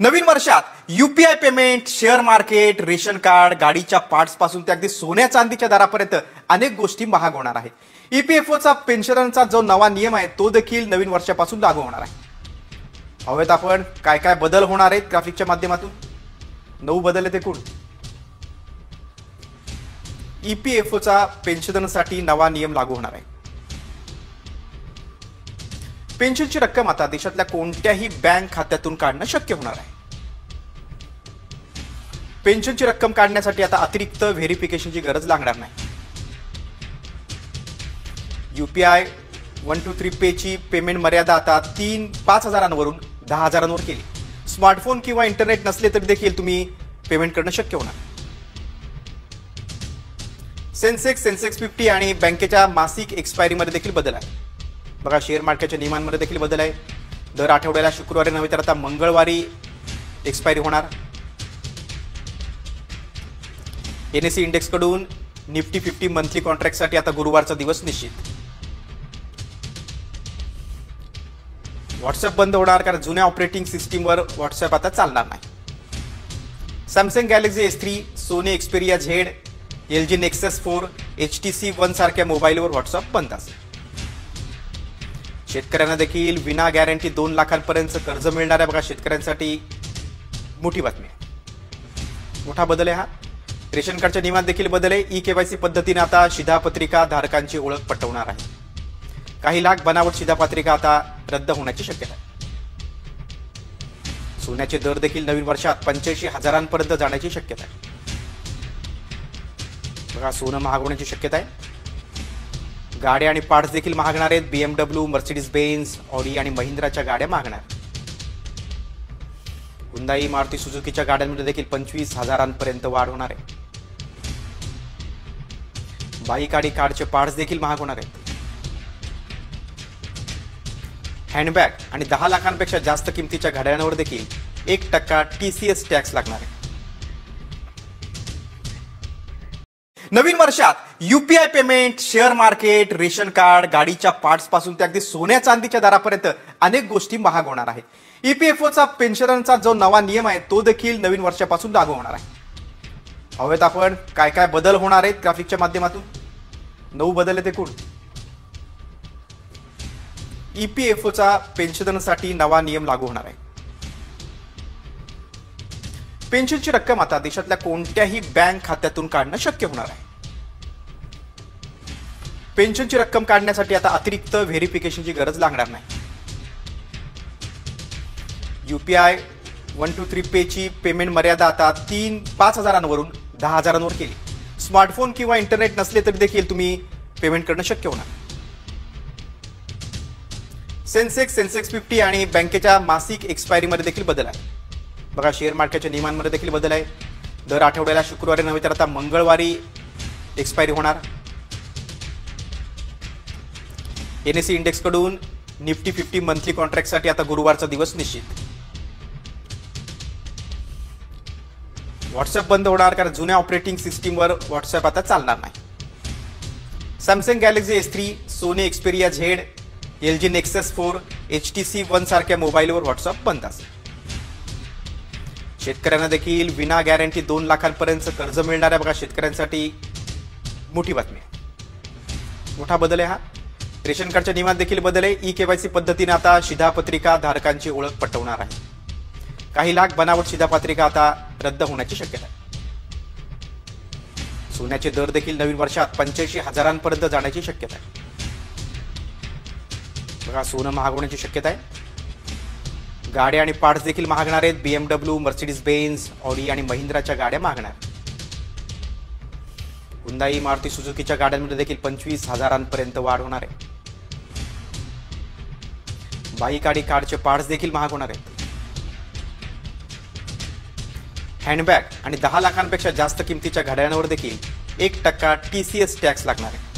नवीन वर्षात UPI payment, share market, ration card, गाडीच्या parts पासून ते अगदी सोन्या चांदीच्या दरापर्यंत अनेक गोष्टी महाग होणार आहे. ईपीएफओचा पेन्शनरचा जो नवा नियम आहे तो देखील नवीन वर्षापासून लागू होणार आहे. पाहूयात आपण काय काय बदल होणार आहेत ग्राफिकच्या माध्यमातून. 9 बदल आहेत एकूण. ईपीएफओचा पेन्शनरसाठी नवा नियम लागू होणार आहे. पेन्शनची रक्कम आता देशातल्या कोणत्याही बँक खात्यातून काढणं शक्य होणार आहे. पेन्शनची रक्कम काढण्यासाठी आता अतिरिक्त व्हेरिफिकेशनची गरज लागणार नाही. यूपीआय 123 पे ची पेमेंट मर्यादा आता 5 हजारांवरून 10 हजारांवर केली. स्मार्टफोन किंवा इंटरनेट नसले तरी देखील तुम्ही पेमेंट करणं शक्य होणार. सेन्सेक्स 50 आणि बँकेच्या मासिक एक्सपायरीमध्ये देखील बदल आहे. बघा, शेअर मार्केटच्या नियमांमध्ये देखील बदल आहे. दर आठवड्याला शुक्रवारी नव्हे तर आता मंगळवारी एक्सपायरी होणार. एनएससी इंडेक्स कडून निफ्टी 50 मंथली कॉन्ट्रॅक्टसाठी आता गुरुवारचा दिवस निश्चित. व्हॉट्सअप बंद होणार कारण जुन्या ऑपरेटिंग सिस्टीमवर व्हॉट्सअप आता चालणार नाही. Samsung Galaxy S3, Sony Xperia Z, LG Nexus 4, HTC One सारख्या मोबाईलवर व्हॉट्सअप बंद असेल. शेतकऱ्यांना देखील विना गॅरंटी 2 लाखांपर्यंत कर्ज मिळणार आहे. बघा, शेतकऱ्यांसाठी मोठी बातमी आहे. मोठा बदल आहे हा. रेशन कार्डच्या नियमात देखील बदल आहे. ई-केवायसी पद्धतीने आता शिधापत्रिका धारकांची ओळख पटवणार आहे. काही लाख बनावट शिधापत्रिका आता रद्द होण्याची शक्यता आहे. सोन्याचे दर देखील नवीन वर्षात 85 हजारांपर्यंत जाण्याची शक्यता आहे. बघा, सोनं महाग होण्याची शक्यता आहे. गाड्या आणि पार्ट्स देखील महागणार आहेत. BMW, मर्सिडीज बेन्झ, ऑडी आणि महिंद्राच्या गाड्या महागणार. हुंदाई, मारुती सुझुकीच्या गाड्यांमध्ये देखील 25 हजारांपर्यंत वाढ होणार आहे. बाईक आणि कारचे पार्ट्स देखील महाग होणार आहेत. हँडबॅग आणि 10 लाखांपेक्षा जास्त किमतीच्या घड्याळांवर देखील 1% TCS टॅक्स लागणार आहे. नवीन वर्षात UPI payment, share market, ration card, गाडीच्या पार्ट्स पासून ते अगदी सोन्या चांदीच्या दरापर्यंत अनेक गोष्टी महाग होणार आहेत. ईपीएफओचा पेन्शनरचा जो नवा नियम आहे तो देखील नवीन वर्षापासून लागू होणार आहे. पाहूयात आपण काय काय बदल होणार आहेत ग्राफिकच्या माध्यमातून. 9 बदल आहेत एकूण. ईपीएफओचा पेन्शनरसाठी नवा नियम लागू होणार आहे. पेन्शनची रक्कम आता देशातल्या कोणत्याही बँक खात्यातून काढणं शक्य होणार आहे. पेन्शनची रक्कम काढण्यासाठी आता अतिरिक्त व्हेरिफिकेशनची गरज लागणार नाही. यूपीआय 123 पे ची पेमेंट मर्यादा आता 5 हजारांवरून 10 हजारांवर केली. स्मार्टफोन किंवा इंटरनेट नसले तरी देखील तुम्ही पेमेंट करणं शक्य होणार. सेन्सेक्स 50 आणि बँकेच्या मासिक एक्सपायरीमध्ये देखील बदल आहे. बघा, शेअर मार्केटच्या नियमांमध्ये देखील बदल आहे. दर आठवड्याला शुक्रवारी नव्हे तर आता मंगळवारी एक्सपायरी होणार. एनएससी इंडेक्स कडून निफ्टी 50 मंथली कॉन्ट्रॅक्टसाठी आता गुरुवारचा दिवस निश्चित. व्हॉट्सअप बंद होणार कारण जुन्या ऑपरेटिंग सिस्टीमवर व्हॉट्सअप आता चालणार नाही. Samsung Galaxy S3, Sony Xperia Z, LG Nexus 4, HTC One सारख्या मोबाईलवर व्हॉट्सअप बंद असेल. शेतकऱ्यांना देखील विना गॅरंटी 2 लाखांपर्यंत कर्ज मिळणार आहे. बघा, शेतकऱ्यांसाठी मोठी बातमी आहे. मोठा बदल आहे हा. रेशन कार्डच्या नियमात देखील बदल आहे. ई-केवायसी पद्धतीने आता शिधापत्रिका धारकांची ओळख पटवणार आहे. काही लाख बनावट शिधापत्रिका आता रद्द होण्याची शक्यता आहे. सोन्याचे दर देखील नवीन वर्षात 85 हजारांपर्यंत जाण्याची शक्यता आहे. बघा, सोनं महाग होण्याची शक्यता आहे. गाड्या आणि पार्ट्स देखील महागणार आहेत. BMW, मर्सिडीज बेन्झ, ऑडी आणि महिंद्राच्या गाड्या महागणार. हुंदाई, मारुती सुझुकीच्या गाड्यांमध्ये देखील 25 हजारांपर्यंत वाढ होणार आहे. बाईक आणि कारचे पार्ट्स देखील महाग होणार आहेत. हँडबॅग आणि 10 लाखांपेक्षा जास्त किमतीच्या घड्याळांवर देखील 1% TCS टॅक्स लागणार आहे.